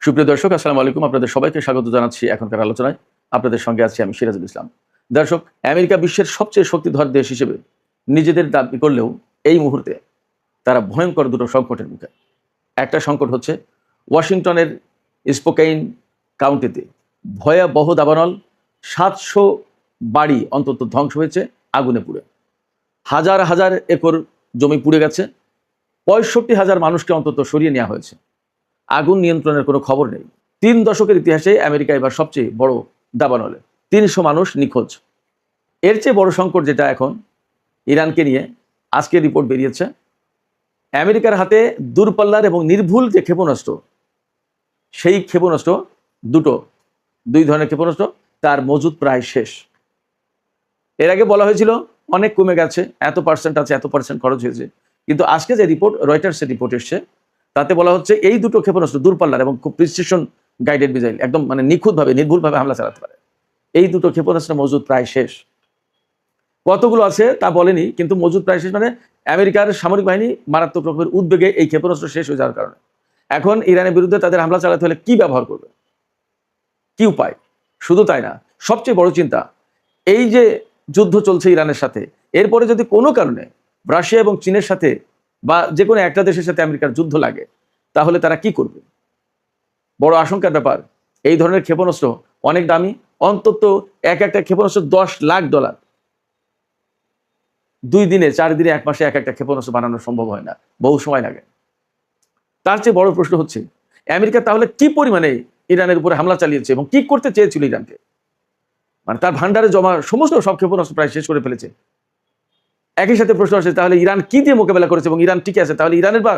সুপ্রিয় দর্শক, আসসালামু আলাইকুম। আপনাদের সবাইকে স্বাগত জানাচ্ছি এখনকার আলোচনায়। আপনাদের সঙ্গে আছি আমি সিরাজুল ইসলাম। দর্শক, আমেরিকা বিশ্বের সবচেয়ে শক্তিধর দেশ হিসেবে নিজেদের দাবি করলেও এই মুহূর্তে তারা ভয়ঙ্কর দুটো সংকটের মুখে। একটা সংকট হচ্ছে ওয়াশিংটনের স্পোকেইন কাউন্টিতে ভয়াবহ দাবানল। ৭০০ বাড়ি অন্তত ধ্বংস হয়েছে আগুনে পুড়ে। হাজার হাজার একর জমি পুড়ে গেছে। ৬৫,০০০ মানুষকে অন্তত সরিয়ে নেওয়া হয়েছে। আগুন নিয়ন্ত্রণের কোনো খবর নেই। ৩ দশকের ইতিহাসে আমেরিকা এবার সবচেয়ে বড় দাবানলে ৩০০ মানুষ নিখোঁজ। এর চেয়ে বড় সংকট যেটা এখন ইরানকে নিয়ে, আজকে রিপোর্ট বেরিয়েছে আমেরিকার হাতে দূরপাল্লার এবং নির্ভুল যে ক্ষেপণাস্ত্র, সেই ক্ষেপণাস্ত্র দুই ধরনের ক্ষেপণাস্ত্র, তার মজুদ প্রায় শেষ। এর আগে বলা হয়েছিল অনেক কমে গেছে, এত পার্সেন্ট আছে, এত পার্সেন্ট খরচ হয়েছে। কিন্তু আজকে যে রিপোর্ট, রয়টার্সের রিপোর্ট এসছে, তাতে বলা হচ্ছে এই দুটো ক্ষেপণাস্ত্র দূরপাল্লার এবং খুব প্রিসিশন গাইডেড মিসাইল, একদম মানে নিখুঁতভাবে নির্ভুলভাবে হামলা চালাতে পারে। এই দুটো ক্ষেপণাস্ত্র মজুদ প্রায় শেষ। কতগুলো আছে তা বলেনি, কিন্তু মজুদ প্রায় শেষ মানে আমেরিকার সামরিক বাহিনী মারাত্মক রকমের উদ্বেগে এই ক্ষেপণাস্ত্র শেষ হয়ে যাওয়ার কারণে। এখন ইরানের বিরুদ্ধে তাদের হামলা চালাতে হলে কি ব্যবহার করবে, কি উপায়? শুধু তাই না, সবচেয়ে বড় চিন্তা, এই যে যুদ্ধ চলছে ইরানের সাথে, এরপরে যদি কোনো কারণে রাশিয়া এবং চীনের সাথে বা যে কোনো একটা দেশের সাথে আমেরিকার যুদ্ধ লাগে, তাহলে তারা কি করবে? বড় আশঙ্কার ব্যাপার। এই ধরনের ক্ষেপণাস্ত্র অনেক দামি, অন্তত একটা ক্ষেপণাস্ত্র $10 লাখ। 2 দিনে, 4 দিনে, 1 মাসে একটা ক্ষেপণাস্ত্র বানানো সম্ভব হয় না, বহু সময় লাগে। তার চেয়ে বড় প্রশ্ন হচ্ছে আমেরিকা তাহলে কি পরিমাণে ইরানের উপরে হামলা চালিয়েছে এবং কি করতে চেয়েছিল ইরানকে? মানে তার ভান্ডারে জমা সমস্ত সব ক্ষেপণাস্ত্র প্রায় শেষ করে ফেলেছে। একই সাথে প্রশ্ন আসে, তাহলে ইরান কি দিয়ে মোকাবেলা করেছে এবং ইরান টিকে আছে, তাহলে ইরানের বা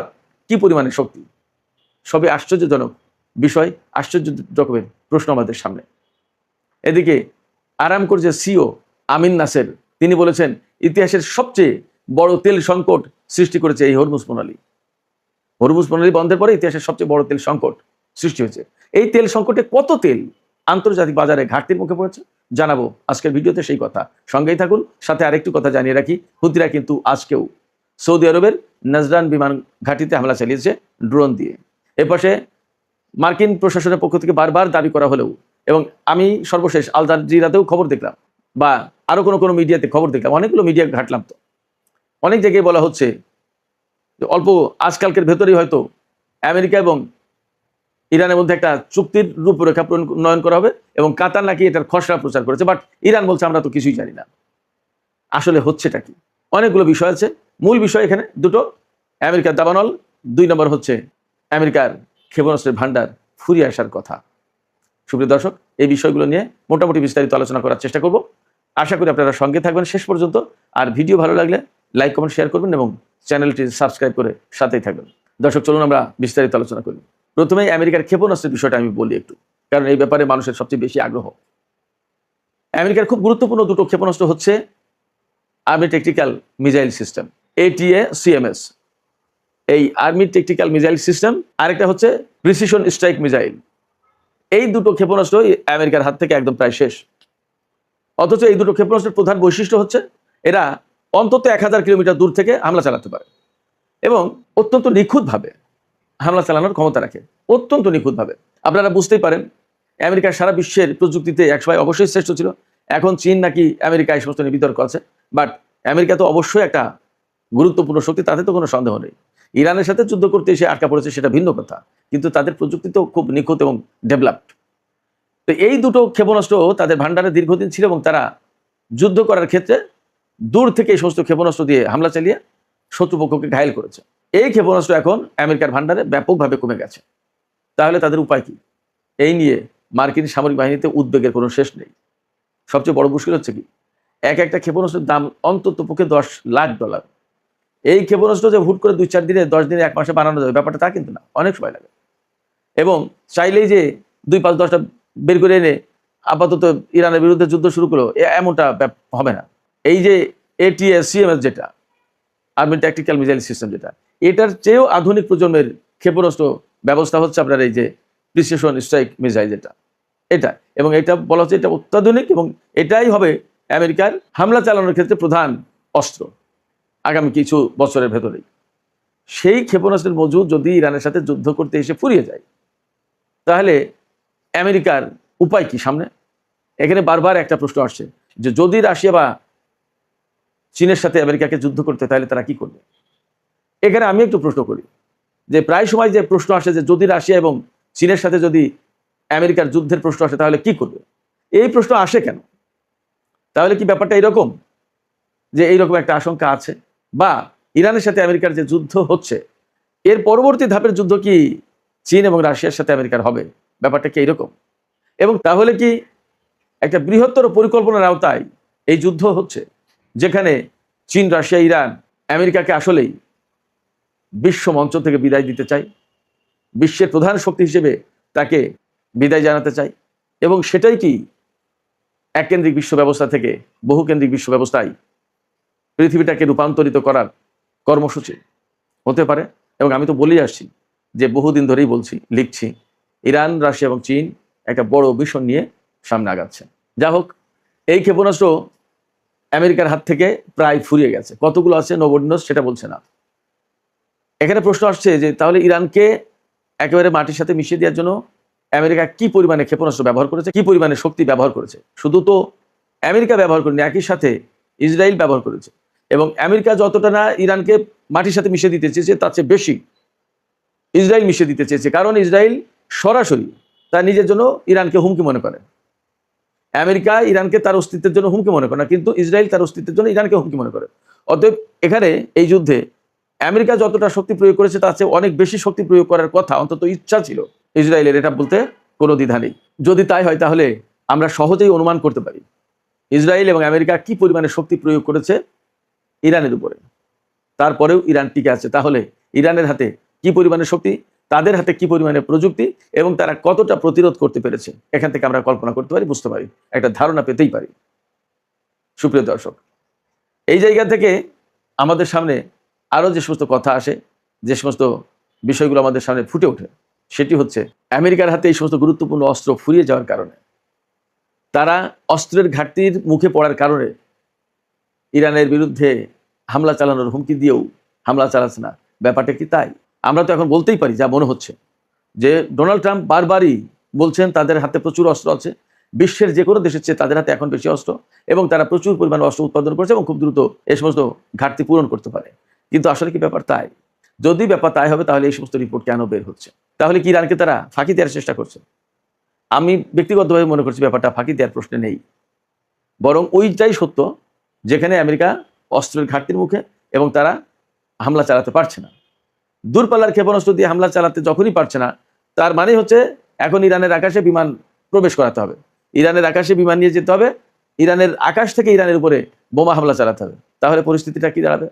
কি পরিমাণে শক্তি? সবই আশ্চর্যজনক বিষয়, আশ্চর্য রকমের প্রশ্ন আমাদের সামনে। এদিকে আরামকোর যে সিও আমিন নাসের, তিনি বলেছেন ইতিহাসের সবচেয়ে বড় তেল সংকট সৃষ্টি করেছে এই হরমুজ প্রণালী। হরমুজ প্রণালী বন্ধের পরে ইতিহাসের সবচেয়ে বড় তেল সংকট সৃষ্টি হয়েছে। এই তেল সংকটে কত তেল আন্তর্জাতিক বাজারে ঘাটতির মুখে পড়েছে জানাবো আজকের ভিডিওতে, সেই কথা সঙ্গেই থাকুন। সাথে আরেকটু কথা জানিয়ে রাখি, হুতিরা কিন্তু আজকেও সৌদি আরবের নাজরান বিমান ঘাঁটিতে হামলা চালিয়েছে ড্রোন দিয়ে। এপাশে মার্কিন প্রশাসনের পক্ষ থেকে বারবার দাবি করা হলেও, এবং আমি সর্বশেষ আল জাজিরাতেও খবর দেখলাম, বা আরো কোনো মিডিয়াতে খবর দেখলাম, অনেকগুলো মিডিয়া ঘাটলাম, তো অনেক জায়গায় বলা হচ্ছে যে অল্প আজকালকের ভেতরেই হয়তো আমেরিকা এবং ইরানের মধ্যে একটা চুক্তির রূপরেখা প্রণয়ন করা হবে, এবং কাতার নাকি এটার খসড়া প্রচার করেছে। বাট ইরান বলছে আমরা তো কিছুই জানি না। আসলে হচ্ছেটা কি? অনেকগুলো বিষয় আছে, মূল বিষয় এখানে দুটো: আমেরিকার দাবানল, 2 নম্বর হচ্ছে আমেরিকার ক্ষেপণাস্ত্রের ভান্ডার ফুরিয়ে আসার কথা। সুপ্রিয় দর্শক, এই বিষয়গুলো নিয়ে মোটামুটি বিস্তারিত আলোচনা করার চেষ্টা করব। আশা করি আপনারা সঙ্গে থাকবেন শেষ পর্যন্ত। আর ভিডিও ভালো লাগলে লাইক, কমেন্ট, শেয়ার করবেন এবং চ্যানেলটি সাবস্ক্রাইব করে সাথেই থাকবেন। দর্শক, চলুন আমরা বিস্তারিত আলোচনা করি। প্রথমেই আমেরিকার ক্ষেপণাস্ত্রের বিষয়টা আমি বলি একটু, কারণ এই ব্যাপারে মানুষের সবচেয়ে বেশি আগ্রহ। আমেরিকার খুব গুরুত্বপূর্ণ দুটো ক্ষেপণাস্ত্র হচ্ছে army tactical missile system, ATACMS, এই আর্মি ট্যাকটিক্যাল মিসাইল সিস্টেম, আরেকটা হচ্ছে প্রিসিশন স্ট্রাইক মিসাইল। এই দুটো ক্ষেপণাস্ত্র আমেরিকার হাত থেকে একদম প্রায় শেষ। অথচ এই দুটো ক্ষেপণাস্ত্রের প্রধান বৈশিষ্ট্য হচ্ছে এরা অন্তত 1000 কিলোমিটার দূর থেকে হামলা চালাতে পারে এবং অত্যন্ত নিখুঁতভাবে হামলা চালানোর ক্ষমতা রাখে, অত্যন্ত নিখুঁতভাবে। আপনারা বুঝতেই পারেন আমেরিকা সারা বিশ্বের প্রযুক্তিতে একসময় অবশ্যই শ্রেষ্ঠ ছিল। এখন চীন নাকি আমেরিকা এই সমস্ত নিয়ে বিতর্ক আছে, বাট আমেরিকা তো অবশ্যই একটা গুরুত্বপূর্ণ শক্তি, তাতে তো কোনো সন্দেহ নেই। ইরানের সাথে যুদ্ধ করতে এসে আটকা পড়েছে সেটা ভিন্ন কথা, কিন্তু তাদের প্রযুক্তি তো খুব নিখুঁত এবং ডেভেলপড। তো এই দুটো ক্ষেপণাস্ত্র তাদের ভান্ডারে দীর্ঘদিন ছিল এবং তারা যুদ্ধ করার ক্ষেত্রে দূর থেকে এই সমস্ত ক্ষেপণাস্ত্র দিয়ে হামলা চালিয়ে শত্রুপক্ষকে ঘায়েল করেছে। এই ক্ষেপণাস্ত্র এখন আমেরিকার ভান্ডারে ব্যাপকভাবে কমে গেছে। তাহলে তাদের উপায় কি? এই নিয়ে মার্কিন সামরিক বাহিনীতে উদ্বেগের কোনো শেষ নেই। সবচেয়ে বড় মুশকিল হচ্ছে কি, একটা ক্ষেপণাস্ত্রের দাম অন্তত পক্ষে $10 লাখ। এই ক্ষেপণাস্ত্র যে হুট করে 2-4 দিনে, 10 দিনে, 1 মাসে বানানো যাবে ব্যাপারটা তা কিন্তু না, অনেক সময় লাগে। এবং চাইলেই যে 2-5-10টা বের করে এনে আপাতত ইরানের বিরুদ্ধে যুদ্ধ শুরু করলো, এমনটা হবে না। এই যে ATACMS, যেটা আর্মি ট্যাকটিক্যাল মিসাইল সিস্টেম, যেটা এটার চেয়েও আধুনিক প্রজন্মের ক্ষেপণাস্ত্র ব্যবস্থা হচ্ছে আপনার এই যে প্রিসিশন স্ট্রাইক মিসাইল, যেটা এটা, এবং এটা বলা হচ্ছে এটা অত্যাধুনিক এবং এটাই হবে আমেরিকার হামলা চালানোর ক্ষেত্রে প্রধান অস্ত্র আগামী কিছু বছরের ভেতরেই। সেই ক্ষেপণাস্ত্রের মজুদ যদি ইরানের সাথে যুদ্ধ করতে এসে ফুরিয়ে যায়, তাহলে আমেরিকার উপায় কি সামনে? এখানে বারবার একটা প্রশ্ন আসছে যে যদি রাশিয়া বা চীনের সাথে আমেরিকাকে যুদ্ধ করতে, তাহলে তারা কি করবে? এখানে আমি একটু প্রশ্ন করি যে প্রায় সময় যে প্রশ্ন আসে যে যদি রাশিয়া এবং চীনের সাথে যদি আমেরিকার যুদ্ধের প্রশ্ন আসে তাহলে কি করবে? এই প্রশ্ন আসে কেন? তাহলে কি ব্যাপারটা এরকম যে এইরকম একটা আশঙ্কা আছে, বা ইরানের সাথে আমেরিকার যে যুদ্ধ হচ্ছে এর পরবর্তী ধাপের যুদ্ধ কি চীন এবং রাশিয়ার সাথে আমেরিকার হবে? ব্যাপারটা কি এইরকম? এবং তাহলে কি একটা বৃহত্তর পরিকল্পনার আওতায় এই যুদ্ধ হচ্ছে, যেখানে চীন, রাশিয়া, ইরান আমেরিকাকে আসলেই বিশ্ব মঞ্চ থেকে বিদায় দিতে চায়, বিশ্বের প্রধান শক্তি হিসেবে তাকে বিদায় জানাতে চায়, এবং সেটাই কি এককেন্দ্রিক বিশ্ব ব্যবস্থা থেকে বহুকেন্দ্রিক বিশ্ব ব্যবস্থায় পৃথিবীটাকে রূপান্তরিত করার কর্মসূচি হতে পারে? এবং আমি তো বলেই আসছি যে বহুদিন ধরেই বলছি, লিখছি, ইরান, রাশিয়া এবং চীন একটা বড় মিশন নিয়ে সামনে আগাচ্ছে। যা হোক, এই ক্ষেপণাস্ত্র আমেরিকার হাত থেকে প্রায় ফুরিয়ে গেছে। কতগুলো আছে নোবডি নোজ সেটা বলছে না। এখানে প্রশ্ন আসছে যে তাহলে ইরানকে একেবারে মাটির সাথে মিশিয়ে দেওয়ার জন্য আমেরিকা কি পরিমাণে ক্ষেপণাস্ত্র ব্যবহার করেছে, কি পরিমাণে শক্তি ব্যবহার করেছে? শুধু তো আমেরিকা ব্যবহার করেনি, একই সাথে ইসরায়েল ব্যবহার করেছে। এবং আমেরিকা যতটা না ইরানকে মাটির সাথে মিশিয়ে দিতে চেয়েছে, তার চেয়ে বেশি ইসরায়েল মিশিয়ে দিতে চেয়েছে। কারণ ইসরায়েল সরাসরি তার নিজের জন্য ইরানকে হুমকি মনে করে। আমেরিকা ইরানকে তার অস্তিত্বের জন্য হুমকি মনে করে না, কিন্তু ইসরায়েল তার অস্তিত্বের জন্য ইরানকে হুমকি মনে করে। অতএব এখানে এই যুদ্ধে আমেরিকা যতটা শক্তি প্রয়োগ করেছে তার চেয়ে অনেক বেশি শক্তি প্রয়োগ করার কথা, অন্তত ইচ্ছা ছিল ইসরায়েলের, এটা বলতে কোনো দ্বিধা নেই। যদি তাই হয় তাহলে আমরা সহজেই অনুমান করতে পারি ইসরায়েল এবং আমেরিকা কি পরিমাণে শক্তি প্রয়োগ করেছে ইরানের উপরে। তারপরেও ইরান টিকে আছে। তাহলে ইরানের হাতে কি পরিমাণে শক্তি, তাদের হাতে কি পরিমাণে প্রযুক্তি, এবং তারা কতটা প্রতিরোধ করতে পেরেছে, এখান থেকে আমরা কল্পনা করতে পারি, বুঝতে পারি, একটা ধারণা পেতেই পারি। সুপ্রিয় দর্শক, এই জায়গা থেকে আমাদের সামনে আরও যে সমস্ত কথা আসে, যে সমস্ত বিষয়গুলো আমাদের সামনে ফুটে ওঠে, সেটি হচ্ছে আমেরিকার হাতে এই সমস্ত গুরুত্বপূর্ণ অস্ত্র ফুরিয়ে যাওয়ার কারণে, তারা অস্ত্রের ঘাটতির মুখে পড়ার কারণে ইরানের বিরুদ্ধে হামলা চালানোর হুমকি দিয়েও হামলা চালাচ্ছে না। ব্যাপারটা কি তাই? আমরা তো এখন বলতেই পারি, যা মনে হচ্ছে, যে ডোনাল্ড ট্রাম্প বারবারই বলছেন তাদের হাতে প্রচুর অস্ত্র আছে, বিশ্বের যে কোনো দেশের চেয়ে তাদের হাতে এখন বেশি অস্ত্র, এবং তারা প্রচুর পরিমাণে অস্ত্র উৎপাদন করছে এবং খুব দ্রুত এই সমস্ত ঘাটতি পূরণ করতে পারে। কিন্তু আসলে কি ব্যাপার তাই? যদি ব্যাপার তাই হবে তাহলে এই সমস্ত রিপোর্ট কেন বের হচ্ছে? তাহলে কি ইরানকে তারা ফাঁকি দেওয়ার চেষ্টা করছে? আমি ব্যক্তিগতভাবে মনে করছি ব্যাপারটা ফাঁকি দেওয়ার প্রশ্নে নেই, বরং ওইটাই সত্য যেখানে আমেরিকা অস্ত্রের ঘাটতির মুখে এবং তারা হামলা চালাতে পারছে না। দূরপাল্লার ক্ষেপণাস্ত্র দিয়ে হামলা চালাতে যখনই পারছে না, তার মানে হচ্ছে এখন ইরানের আকাশে বিমান প্রবেশ করাতে হবে, ইরানের আকাশে বিমান নিয়ে যেতে হবে, ইরানের আকাশ থেকে ইরানের উপরে বোমা হামলা চালাতে হবে। তাহলে পরিস্থিতিটা কি দাঁড়াবে?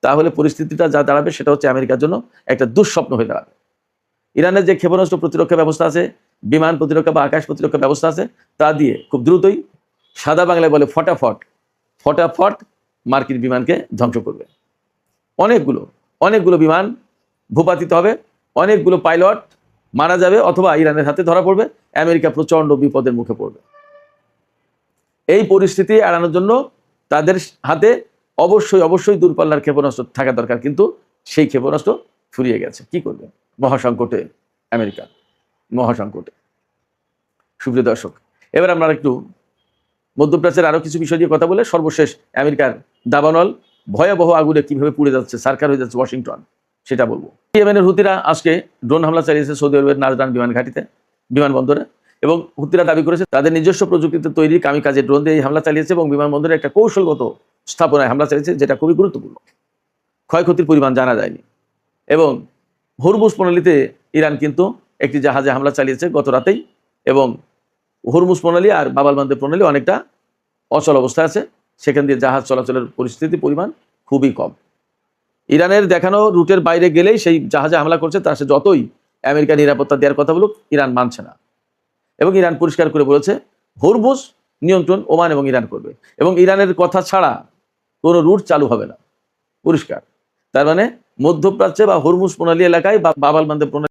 তাহলে পরিস্থিতিটা যা দাঁড়াবে সেটা হচ্ছে আমেরিকার জন্য একটা দুঃস্বপ্ন হয়ে দাঁড়াবে। ইরানের যে ক্ষেপণাস্ত্র প্রতিরক্ষা ব্যবস্থা আছে, বিমান প্রতিরক্ষা বা আকাশ প্রতিরক্ষা ব্যবস্থা আছে, তা দিয়ে খুব দ্রুতই, সাদা বাংলায় বলে ফটাফট ফটাফট, মার্কিন বিমানকে ধ্বংস করবে। অনেকগুলো বিমান ভূপাতিত হবে, অনেকগুলো পাইলট মারা যাবে অথবা ইরানের হাতে ধরা পড়বে, আমেরিকা প্রচণ্ড বিপদের মুখে পড়বে। এই পরিস্থিতি এড়ানোর জন্য তাদের হাতে অবশ্যই দূরপাল্লার ক্ষেপণাস্ত্র থাকা দরকার, কিন্তু সেই ক্ষেপণাস্ত্র ফুরিয়ে গেছে। কি করবে? মহাসংকটে আমেরিকা, মহাসংকটে। সুপ্রিয় দর্শক, এবার আমরা একটু মধ্যপ্রাচ্যের আরও কিছু বিষয় নিয়ে কথা বলে সর্বশেষ আমেরিকার দাবানল ভয়াবহ আগুনে কিভাবে পুড়ে যাচ্ছে, সার্কার হয়ে যাচ্ছে ওয়াশিংটন, সেটা বলবো। ইয়েমেনের হুতিরা আজকে ড্রোন হামলা চালিয়েছে সৌদি আরবের নাজরান বিমান ঘাঁটিতে, বিমানবন্দরে, এবং হুতিরা দাবি করেছে তাদের নিজস্ব প্রযুক্তিতে তৈরি কামিকাজে ড্রোন দিয়ে এই হামলা চালিয়েছে এবং বিমানবন্দরে একটা কৌশলগত স্থাপনায় হামলা চালিয়েছে, যেটা খুবই গুরুত্বপূর্ণ। ক্ষয়ক্ষতির পরিমাণ জানা যায়নি। এবং হরমুজ প্রণালীতে ইরান কিন্তু একটি জাহাজে হামলা চালিয়েছে গত রাতেই, এবং হরমুজ প্রণালী আর বাবালমান্দের প্রণালী অনেকটা অচল অবস্থায় আছে, সেখান দিয়ে জাহাজ চলাচলের পরিমাণ খুবই কম। ইরানের দেখানো রুটের বাইরে গেলেই সেই জাহাজে হামলা করছে, তার সে যতই আমেরিকা নিরাপত্তা দেওয়ার কথা বলুক, ইরান মানছে না। এবং ইরান পরিষ্কার করে বলেছে হরমুজ নিয়ন্ত্রণ ওমান এবং ইরান করবে, এবং ইরানের কথা ছাড়া কোনো রুট চালু হবে না, পরিষ্কার। তার মানে মধ্যপ্রাচ্যে বা হরমুজ প্রণালী এলাকায় বা বাবালমান্দের প্রণালী